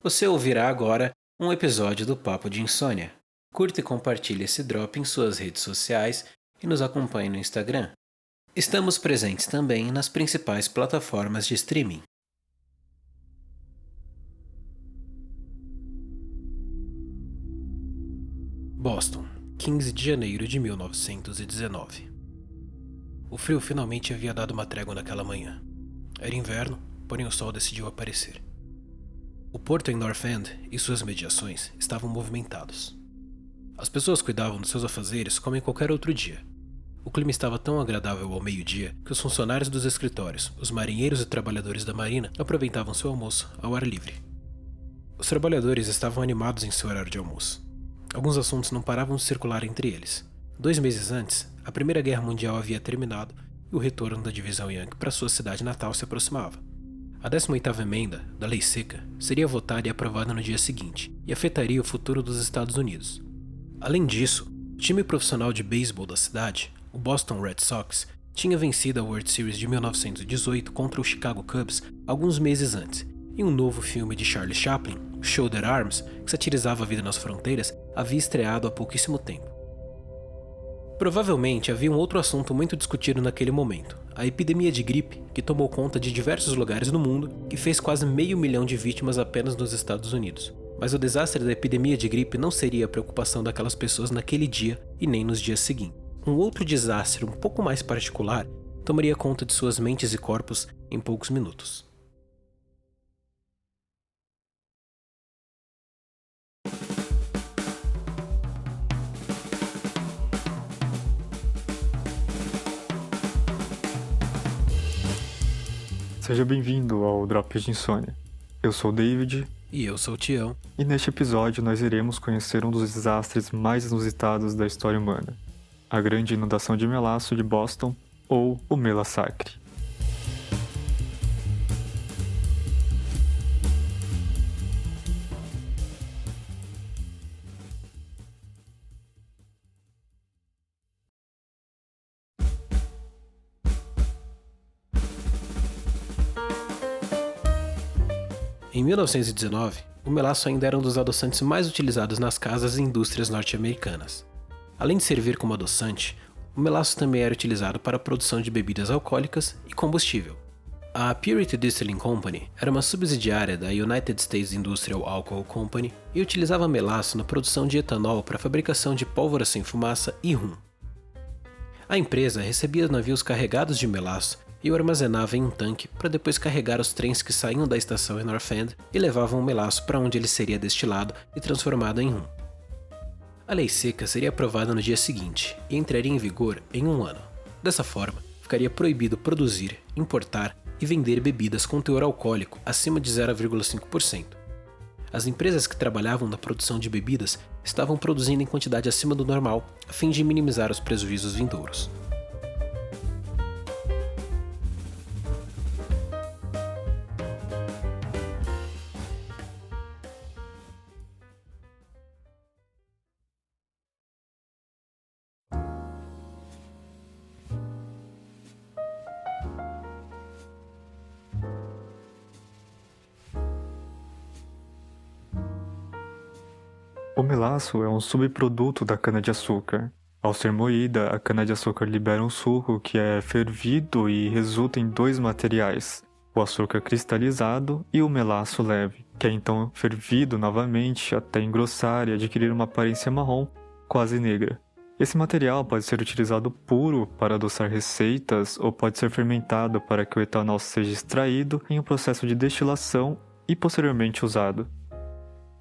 Você ouvirá agora um episódio do Papo de Insônia. Curta e compartilhe esse drop em suas redes sociais e nos acompanhe no Instagram. Estamos presentes também nas principais plataformas de streaming. Boston, 15 de janeiro de 1919. O frio finalmente havia dado uma trégua naquela manhã. Era inverno, porém o sol decidiu aparecer. O porto em North End e suas mediações estavam movimentados. As pessoas cuidavam dos seus afazeres como em qualquer outro dia. O clima estava tão agradável ao meio-dia que os funcionários dos escritórios, os marinheiros e trabalhadores da marina aproveitavam seu almoço ao ar livre. Os trabalhadores estavam animados em seu horário de almoço. Alguns assuntos não paravam de circular entre eles. 2 meses antes, a Primeira Guerra Mundial havia terminado e o retorno da divisão Yankee para sua cidade natal se aproximava. A 18ª emenda da Lei Seca seria votada e aprovada no dia seguinte e afetaria o futuro dos Estados Unidos. Além disso, o time profissional de beisebol da cidade, o Boston Red Sox, tinha vencido a World Series de 1918 contra o Chicago Cubs alguns meses antes, e um novo filme de Charlie Chaplin, Shoulder Arms, que satirizava a vida nas fronteiras, havia estreado há pouquíssimo tempo. Provavelmente havia um outro assunto muito discutido naquele momento, a epidemia de gripe, que tomou conta de diversos lugares no mundo e fez quase 500 mil de vítimas apenas nos Estados Unidos. Mas o desastre da epidemia de gripe não seria a preocupação daquelas pessoas naquele dia e nem nos dias seguintes. Um outro desastre um pouco mais particular tomaria conta de suas mentes e corpos em poucos minutos. Seja bem-vindo ao Drop de Insônia. Eu sou o David. E eu sou o Tião. E neste episódio nós iremos conhecer um dos desastres mais inusitados da história humana. A grande inundação de melaço de Boston, ou o Melassacre. Em 1919, o melaço ainda era um dos adoçantes mais utilizados nas casas e indústrias norte-americanas. Além de servir como adoçante, o melaço também era utilizado para a produção de bebidas alcoólicas e combustível. A Purity Distilling Company era uma subsidiária da United States Industrial Alcohol Company e utilizava melaço na produção de etanol para a fabricação de pólvora sem fumaça e rum. A empresa recebia navios carregados de melaço e o armazenava em um tanque para depois carregar os trens que saíam da estação em North End e levavam o melaço para onde ele seria destilado e transformado em rum. A lei seca seria aprovada no dia seguinte e entraria em vigor em 1 ano. Dessa forma, ficaria proibido produzir, importar e vender bebidas com teor alcoólico acima de 0,5%. As empresas que trabalhavam na produção de bebidas estavam produzindo em quantidade acima do normal a fim de minimizar os prejuízos vindouros. O melaço é um subproduto da cana-de-açúcar. Ao ser moída, a cana-de-açúcar libera um suco que é fervido e resulta em 2 materiais, o açúcar cristalizado e o melaço leve, que é então fervido novamente até engrossar e adquirir uma aparência marrom, quase negra. Esse material pode ser utilizado puro para adoçar receitas ou pode ser fermentado para que o etanol seja extraído em um processo de destilação e posteriormente usado.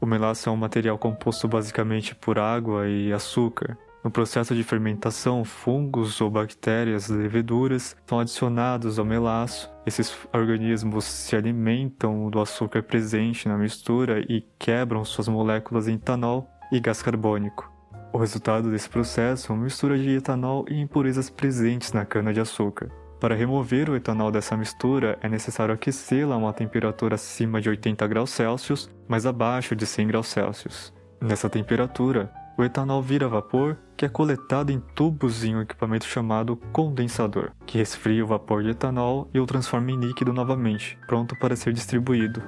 O melaço é um material composto basicamente por água e açúcar. No processo de fermentação, fungos ou bactérias leveduras são adicionados ao melaço. Esses organismos se alimentam do açúcar presente na mistura e quebram suas moléculas em etanol e gás carbônico. O resultado desse processo é uma mistura de etanol e impurezas presentes na cana-de-açúcar. Para remover o etanol dessa mistura, é necessário aquecê-la a uma temperatura acima de 80 graus Celsius, mas abaixo de 100 graus Celsius. Nessa temperatura, o etanol vira vapor, que é coletado em tubos em um equipamento chamado condensador, que resfria o vapor de etanol e o transforma em líquido novamente, pronto para ser distribuído.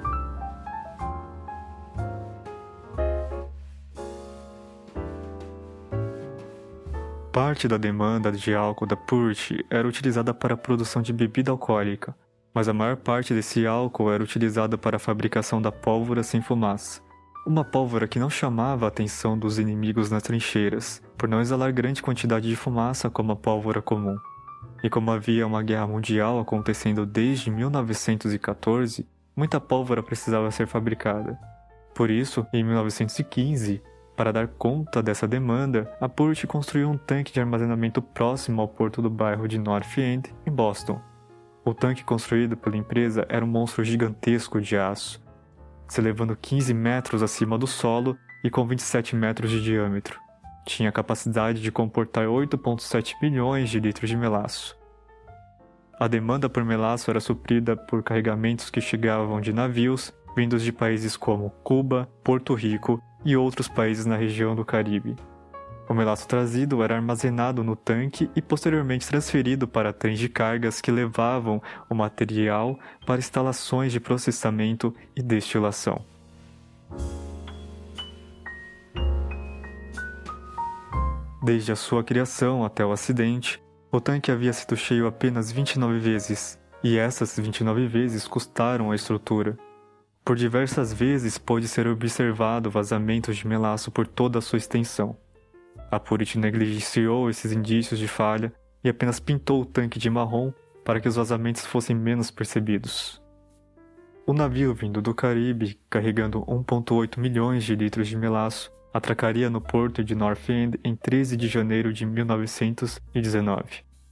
Parte da demanda de álcool da Purity era utilizada para a produção de bebida alcoólica, mas a maior parte desse álcool era utilizada para a fabricação da pólvora sem fumaça. Uma pólvora que não chamava a atenção dos inimigos nas trincheiras, por não exalar grande quantidade de fumaça como a pólvora comum. E como havia uma guerra mundial acontecendo desde 1914, muita pólvora precisava ser fabricada. Por isso, em 1915, para dar conta dessa demanda, a Purity construiu um tanque de armazenamento próximo ao porto do bairro de North End, em Boston. O tanque construído pela empresa era um monstro gigantesco de aço, se elevando 15 metros acima do solo e com 27 metros de diâmetro. Tinha capacidade de comportar 8,7 milhões de litros de melaço. A demanda por melaço era suprida por carregamentos que chegavam de navios vindos de países como Cuba, Porto Rico e outros países na região do Caribe. O melaço trazido era armazenado no tanque e posteriormente transferido para trens de cargas que levavam o material para instalações de processamento e destilação. Desde a sua criação até o acidente, o tanque havia sido cheio apenas 29 vezes, e essas 29 vezes custaram a estrutura. Por diversas vezes pôde ser observado vazamentos de melaço por toda a sua extensão. A Purity negligenciou esses indícios de falha e apenas pintou o tanque de marrom para que os vazamentos fossem menos percebidos. O navio vindo do Caribe, carregando 1,8 milhões de litros de melaço, atracaria no porto de North End em 13 de janeiro de 1919.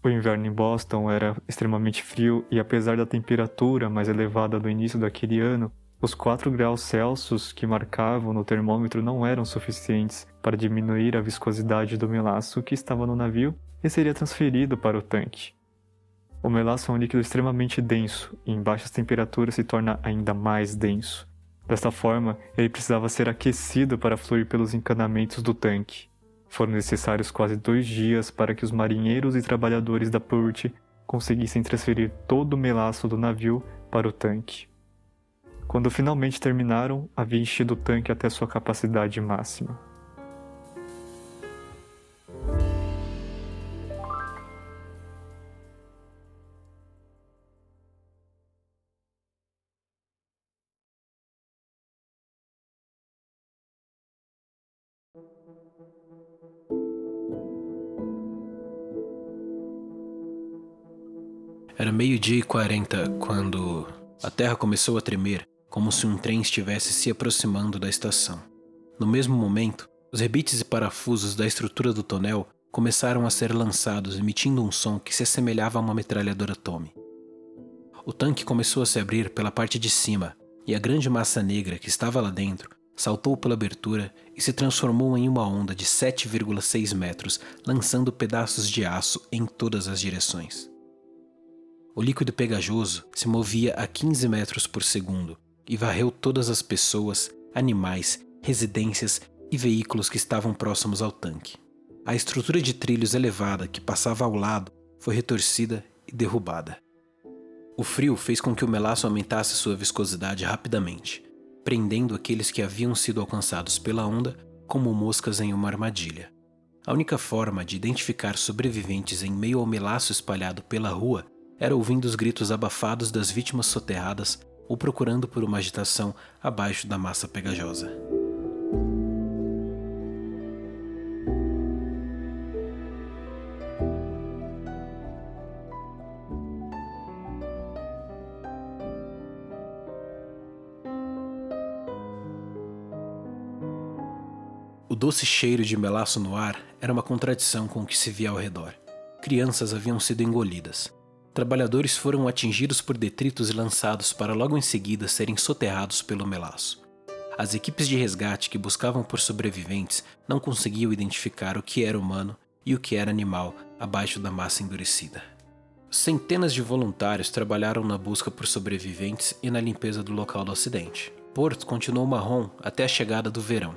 O inverno em Boston era extremamente frio e, apesar da temperatura mais elevada do início daquele ano, os 4 graus Celsius que marcavam no termômetro não eram suficientes para diminuir a viscosidade do melaço que estava no navio e seria transferido para o tanque. O melaço é um líquido extremamente denso e em baixas temperaturas se torna ainda mais denso. Desta forma, ele precisava ser aquecido para fluir pelos encanamentos do tanque. Foram necessários quase 2 dias para que os marinheiros e trabalhadores da Purity conseguissem transferir todo o melaço do navio para o tanque. Quando finalmente terminaram, havia enchido o tanque até sua capacidade máxima. Era 12h40 quando a terra começou a tremer, como se um trem estivesse se aproximando da estação. No mesmo momento, os rebites e parafusos da estrutura do tonel começaram a ser lançados, emitindo um som que se assemelhava a uma metralhadora Tommy. O tanque começou a se abrir pela parte de cima, e a grande massa negra que estava lá dentro saltou pela abertura e se transformou em uma onda de 7,6 metros, lançando pedaços de aço em todas as direções. O líquido pegajoso se movia a 15 metros por segundo e varreu todas as pessoas, animais, residências e veículos que estavam próximos ao tanque. A estrutura de trilhos elevada que passava ao lado foi retorcida e derrubada. O frio fez com que o melaço aumentasse sua viscosidade rapidamente, prendendo aqueles que haviam sido alcançados pela onda como moscas em uma armadilha. A única forma de identificar sobreviventes em meio ao melaço espalhado pela rua era ouvindo os gritos abafados das vítimas soterradas ou procurando por uma agitação abaixo da massa pegajosa. O doce cheiro de melaço no ar era uma contradição com o que se via ao redor. Crianças haviam sido engolidas. Trabalhadores foram atingidos por detritos e lançados para logo em seguida serem soterrados pelo melaço. As equipes de resgate que buscavam por sobreviventes não conseguiam identificar o que era humano e o que era animal abaixo da massa endurecida. Centenas de voluntários trabalharam na busca por sobreviventes e na limpeza do local do acidente. Porto continuou marrom até a chegada do verão.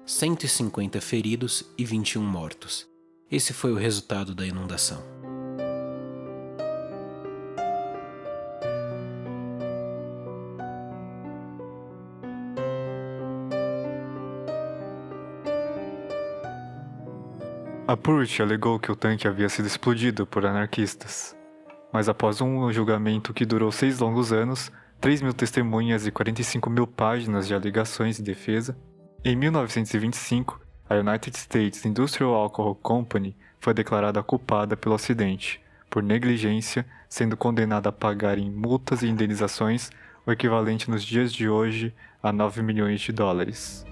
150 feridos e 21 mortos. Esse foi o resultado da inundação. A Purge alegou que o tanque havia sido explodido por anarquistas. Mas após um julgamento que durou 6 longos anos, 3.000 testemunhas e 45.000 páginas de alegações de defesa, em 1925, a United States Industrial Alcohol Company foi declarada culpada pelo acidente, por negligência, sendo condenada a pagar em multas e indenizações o equivalente nos dias de hoje a 9 milhões de dólares.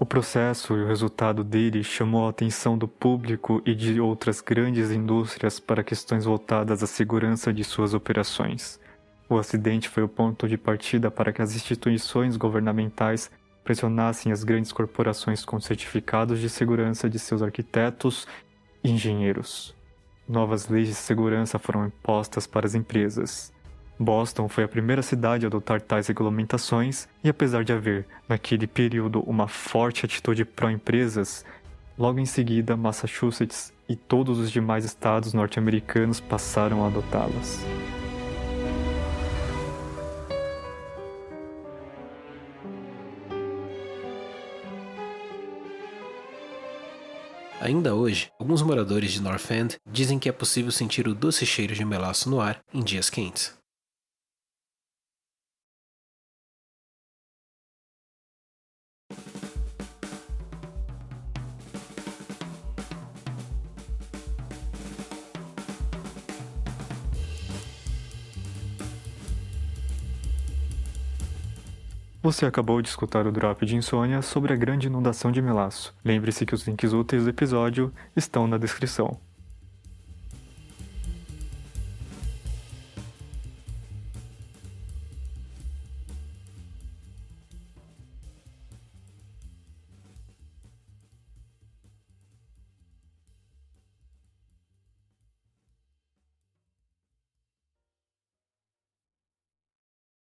O processo e o resultado dele chamou a atenção do público e de outras grandes indústrias para questões voltadas à segurança de suas operações. O acidente foi o ponto de partida para que as instituições governamentais pressionassem as grandes corporações com certificados de segurança de seus arquitetos e engenheiros. Novas leis de segurança foram impostas para as empresas. Boston foi a primeira cidade a adotar tais regulamentações e, apesar de haver, naquele período, uma forte atitude pró-empresas, logo em seguida Massachusetts e todos os demais estados norte-americanos passaram a adotá-las. Ainda hoje, alguns moradores de North End dizem que é possível sentir o doce cheiro de melaço no ar em dias quentes. Você acabou de escutar o Drop de Insônia sobre a grande inundação de melaço. Lembre-se que os links úteis do episódio estão na descrição.